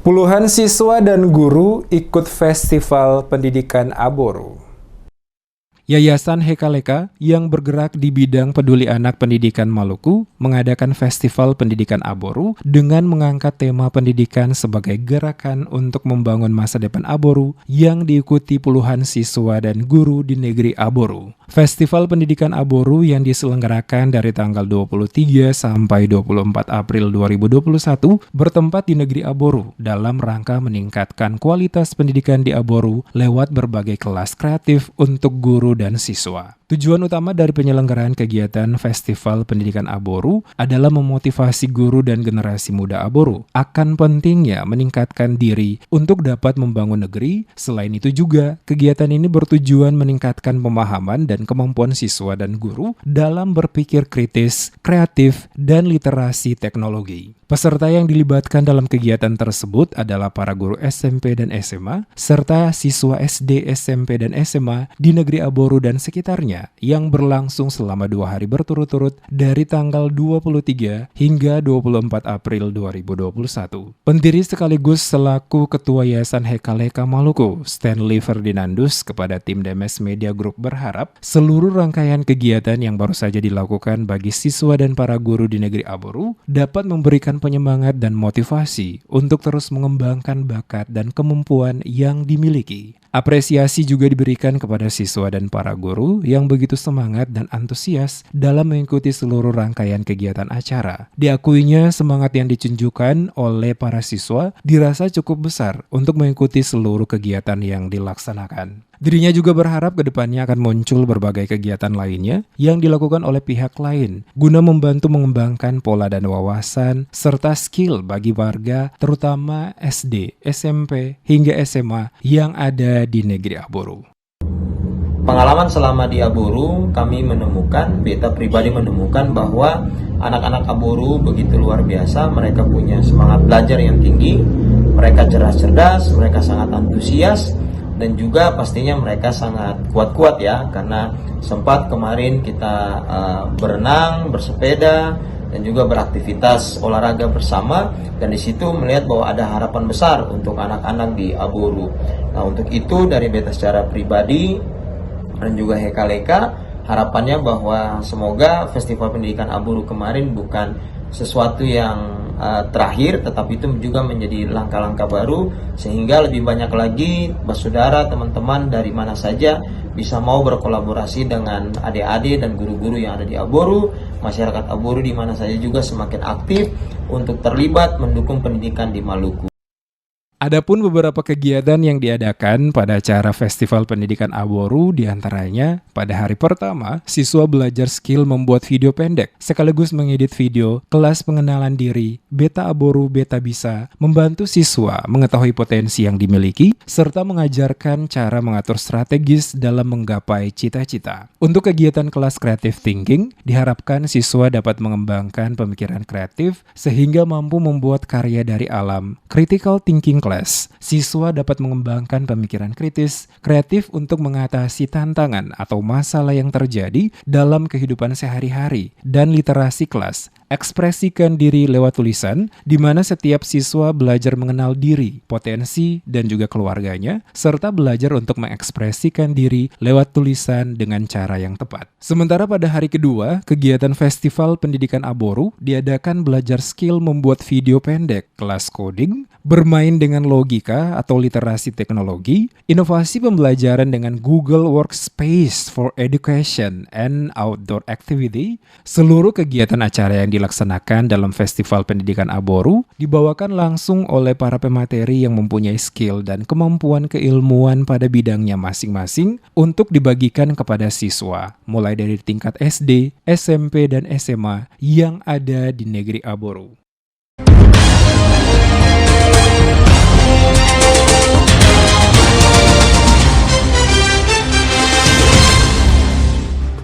Puluhan siswa dan guru ikut Festival Pendidikan Aboru. Yayasan Hekaleka yang bergerak di bidang peduli anak pendidikan Maluku mengadakan Festival Pendidikan Aboru dengan mengangkat tema pendidikan sebagai gerakan untuk membangun masa depan Aboru yang diikuti puluhan siswa dan guru di negeri Aboru. Festival Pendidikan Aboru yang diselenggarakan dari tanggal 23 sampai 24 April 2021 bertempat di negeri Aboru dalam rangka meningkatkan kualitas pendidikan di Aboru lewat berbagai kelas kreatif untuk guru dan siswa. Tujuan utama dari penyelenggaraan kegiatan Festival Pendidikan Aboru adalah memotivasi guru dan generasi muda Aboru akan pentingnya meningkatkan diri untuk dapat membangun negeri. Selain itu juga, kegiatan ini bertujuan meningkatkan pemahaman dan kemampuan siswa dan guru dalam berpikir kritis, kreatif, dan literasi teknologi. Peserta yang dilibatkan dalam kegiatan tersebut adalah para guru SMP dan SMA, serta siswa SD, SMP, dan SMA di negeri Aboru dan sekitarnya yang berlangsung selama 2 hari berturut-turut dari tanggal 23 hingga 24 April 2021. Pendiri sekaligus selaku Ketua Yayasan Hekaleka Maluku, Stanley Ferdinandus, kepada tim DMS Media Group berharap seluruh rangkaian kegiatan yang baru saja dilakukan bagi siswa dan para guru di negeri Aboru dapat memberikan penyemangat dan motivasi untuk terus mengembangkan bakat dan kemampuan yang dimiliki. Apresiasi juga diberikan kepada siswa dan para guru yang begitu semangat dan antusias dalam mengikuti seluruh rangkaian kegiatan acara. Diakuinya semangat yang ditunjukkan oleh para siswa dirasa cukup besar untuk mengikuti seluruh kegiatan yang dilaksanakan. Dirinya juga berharap ke depannya akan muncul berbagai kegiatan lainnya yang dilakukan oleh pihak lain guna membantu mengembangkan pola dan wawasan serta skill bagi warga terutama SD, SMP, hingga SMA yang ada di negeri Aboru. Pengalaman selama di Aboru, kami menemukan, beta pribadi menemukan bahwa anak-anak Aboru begitu luar biasa. Mereka punya semangat belajar yang tinggi, mereka cerdas-cerdas, mereka sangat antusias, dan juga pastinya mereka sangat kuat-kuat ya, karena sempat kemarin kita berenang, bersepeda, dan juga beraktivitas olahraga bersama, dan di situ melihat bahwa ada harapan besar untuk anak-anak di Aboru. Nah, untuk itu dari beta secara pribadi dan juga Hekaleka, harapannya bahwa semoga Festival Pendidikan Aboru kemarin bukan sesuatu yang terakhir, tetapi itu juga menjadi langkah-langkah baru sehingga lebih banyak lagi saudara, teman-teman dari mana saja bisa mau berkolaborasi dengan adik-adik dan guru-guru yang ada di Aboru, masyarakat Aboru di mana saja juga semakin aktif untuk terlibat mendukung pendidikan di Maluku. Adapun beberapa kegiatan yang diadakan pada acara Festival Pendidikan Aboru diantaranya pada hari pertama, siswa belajar skill membuat video pendek sekaligus mengedit video, kelas pengenalan diri, Beta Aboru Beta Bisa, membantu siswa mengetahui potensi yang dimiliki, serta mengajarkan cara mengatur strategis dalam menggapai cita-cita. Untuk kegiatan kelas Creative Thinking, diharapkan siswa dapat mengembangkan pemikiran kreatif sehingga mampu membuat karya dari alam. Critical Thinking Class, siswa dapat mengembangkan pemikiran kritis, kreatif untuk mengatasi tantangan atau masalah yang terjadi dalam kehidupan sehari-hari. Dan literasi kelas, ekspresikan diri lewat tulisan, di mana setiap siswa belajar mengenal diri, potensi, dan juga keluarganya, serta belajar untuk mengekspresikan diri lewat tulisan dengan cara yang tepat. Sementara pada hari kedua, kegiatan Festival Pendidikan Aboru diadakan belajar skill membuat video pendek, kelas coding, bermain dengan logika atau literasi teknologi, inovasi pembelajaran dengan Google Workspace for Education and Outdoor Activity. Seluruh kegiatan acara yang dilaksanakan dalam Festival Pendidikan Aboru dibawakan langsung oleh para pemateri yang mempunyai skill dan kemampuan keilmuan pada bidangnya masing-masing untuk dibagikan kepada siswa, mulai dari tingkat SD, SMP, dan SMA yang ada di negeri Aboru.